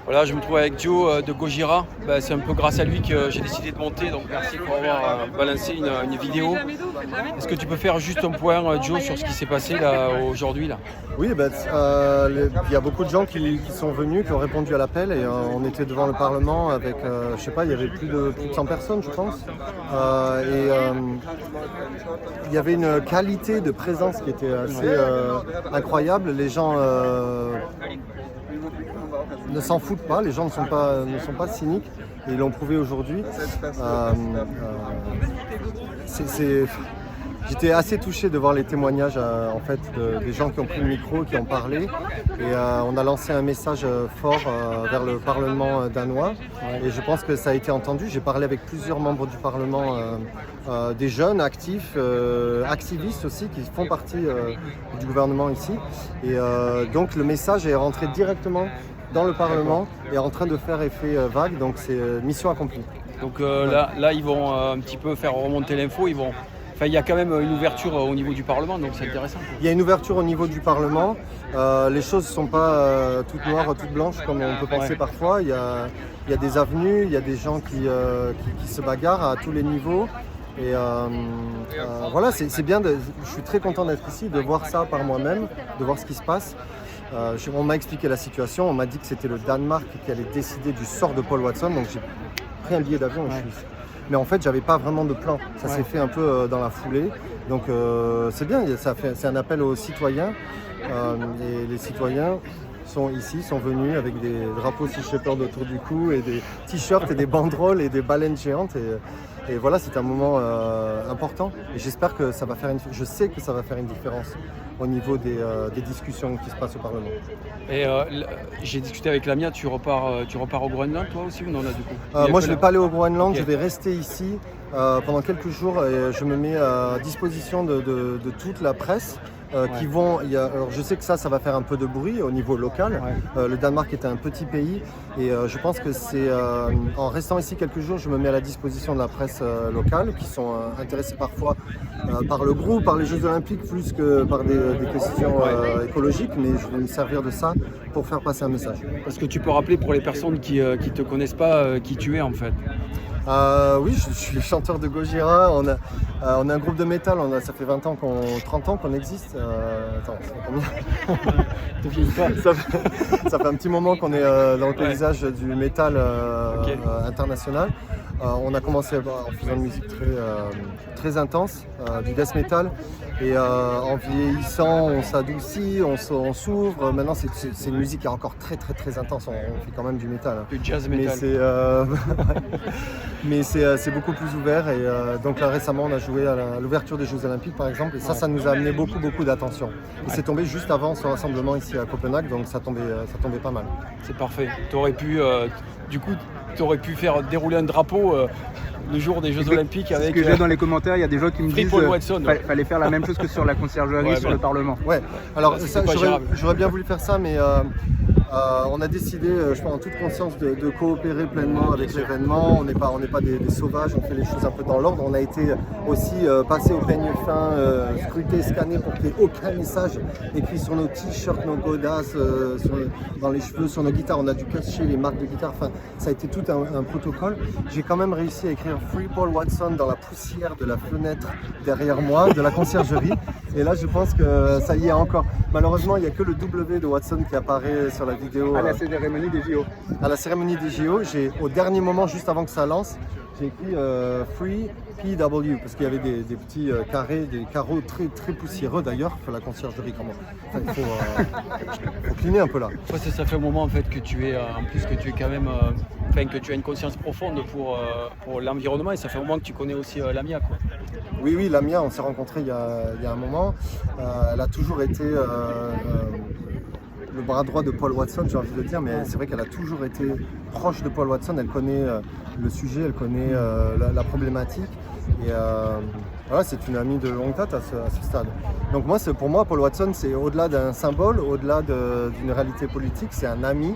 Voilà, je me trouve avec Joe de Gojira. C'est un peu grâce à lui que j'ai décidé de monter, donc merci pour avoir balancé une vidéo. Est-ce que tu peux faire juste un point, Joe, sur ce qui s'est passé là, aujourd'hui là? Oui, il y a beaucoup de gens qui sont venus, qui ont répondu à l'appel et on était devant le Parlement avec, je sais pas, il y avait plus de 100 personnes, je pense. Il y avait une qualité de présence qui était assez incroyable. Les gens ne s'en foutent pas, les gens ne sont pas cyniques et ils l'ont prouvé aujourd'hui. J'étais assez touché de voir les témoignages des gens qui ont pris le micro, qui ont parlé. Et on a lancé un message fort vers le Parlement danois. Et je pense que ça a été entendu. J'ai parlé avec plusieurs membres du Parlement, des jeunes actifs, activistes aussi, qui font partie du gouvernement ici. Et donc le message est rentré directement dans le Parlement et est en train de faire effet vague. Donc c'est mission accomplie. Donc là, ils vont un petit peu faire remonter l'info. Il y a quand même une ouverture au niveau du Parlement, donc c'est intéressant. Il y a une ouverture au niveau du Parlement. Les choses ne sont pas toutes noires, toutes blanches comme on peut penser parfois. Il y a des avenues, il y a des gens qui se bagarrent à tous les niveaux. Et voilà, c'est bien. Je suis très content d'être ici, de voir ça par moi-même, de voir ce qui se passe. On m'a expliqué la situation, on m'a dit que c'était le Danemark qui allait décider du sort de Paul Watson, donc j'ai pris un billet d'avion et je suis ici. Mais en fait, j'avais pas vraiment de plan. Ça s'est fait un peu dans la foulée. Donc c'est bien, c'est un appel aux citoyens. Et les citoyens sont venus avec des drapeaux Sea Shepherd autour du cou et des t-shirts et des banderoles et des baleines géantes. Et voilà, c'est un moment important. Et j'espère que ça va faire je sais que ça va faire une différence au niveau des discussions qui se passent au Parlement. Et j'ai discuté avec Lamia, tu repars au Groenland toi aussi ou non là du coup? Moi je ne vais pas aller au Groenland, okay. Je vais rester ici pendant quelques jours et je me mets à disposition de toute la presse. Alors je sais que ça va faire un peu de bruit au niveau local. Le Danemark est un petit pays et je pense que c'est en restant ici quelques jours, je me mets à la disposition de la presse locale qui sont intéressés parfois par le groupe, par les Jeux Olympiques plus que par des questions écologiques, mais je vais me servir de ça pour faire passer un message. Est-ce que tu peux rappeler pour les personnes qui ne te connaissent pas qui tu es en fait? Oui, je suis chanteur de Gojira. On a un groupe de métal. Ça fait 30 ans qu'on existe. Attends, ça fait un petit moment qu'on est dans le paysage du métal international. On a commencé en faisant une musique très intense, du death metal. Et en vieillissant, on s'adoucit, on s'ouvre. Maintenant, c'est une musique qui est encore très intense. On fait quand même du métal. Du jazz metal. Mais c'est beaucoup plus ouvert. Et donc là, récemment, on a joué à l'ouverture des Jeux Olympiques, par exemple. Et ça nous a amené beaucoup d'attention. Et c'est tombé juste avant ce rassemblement ici à Copenhague. Donc ça tombait pas mal. C'est parfait. Tu aurais pu faire dérouler un drapeau le jour des Jeux Olympiques avec. Ce que j'ai dans les commentaires, il y a des gens qui me disent qu'il fallait faire la même chose que sur la conciergerie, sur le Parlement. Ouais, alors j'aurais bien voulu faire ça, mais on a décidé, je pense en toute conscience, de coopérer pleinement avec l'événement. On n'est pas des sauvages, on fait les choses un peu dans l'ordre. On a été aussi passé au peigne fin, scruté, scanné pour qu'il n'y ait aucun message écrit sur nos t-shirts, nos godasses, dans les cheveux, sur nos guitares. On a dû cacher les marques de guitare. Enfin, ça a été tout un protocole. J'ai quand même réussi à écrire Free Paul Watson dans la poussière de la fenêtre derrière moi, de la conciergerie. Et là, je pense que ça y est encore. Malheureusement, il n'y a que le W de Watson qui apparaît sur la vidéo. À la cérémonie des JO. À la cérémonie des JO, au dernier moment, juste avant que ça lance, j'ai écrit Free PW parce qu'il y avait des petits carrés, des carreaux très poussiéreux d'ailleurs que la conciergerie commence. Enfin, il faut cleaner un peu là. Ouais, ça fait un moment en fait que tu es quand même, que tu as une conscience profonde pour l'environnement et ça fait un moment que tu connais aussi Lamia quoi. Oui, Lamia, on s'est rencontrés il y a un moment. Elle a toujours été le bras droit de Paul Watson, j'ai envie de dire, mais c'est vrai qu'elle a toujours été proche de Paul Watson. Elle connaît le sujet, elle connaît la problématique. Et voilà, c'est une amie de longue date à ce stade. Donc pour moi, Paul Watson, c'est au-delà d'un symbole, au-delà d'une réalité politique, c'est un ami,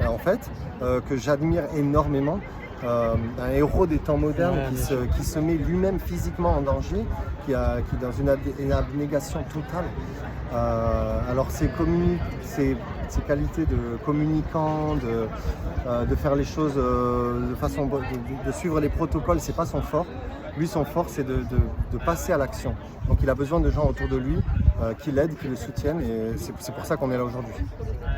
en fait, que j'admire énormément. un héros des temps modernes qui se met lui-même physiquement en danger, qui est dans une abnégation totale. Alors ses qualités de communicant, de faire les choses de façon de suivre les protocoles, c'est pas son fort. Lui, son fort, c'est de passer à l'action. Donc il a besoin de gens autour de lui qui l'aident, qui le soutiennent, et c'est pour ça qu'on est là aujourd'hui.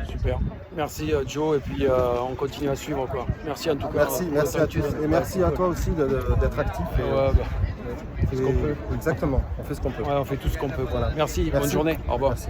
Super. Merci Joe, et puis on continue à suivre quoi. Merci en tout cas. Merci à tous. Et merci à toi aussi d'être actif. On fait ce qu'on peut. Exactement, on fait ce qu'on peut. Ouais, on fait tout ce qu'on peut. Voilà. Merci, bonne journée. Au revoir. Merci.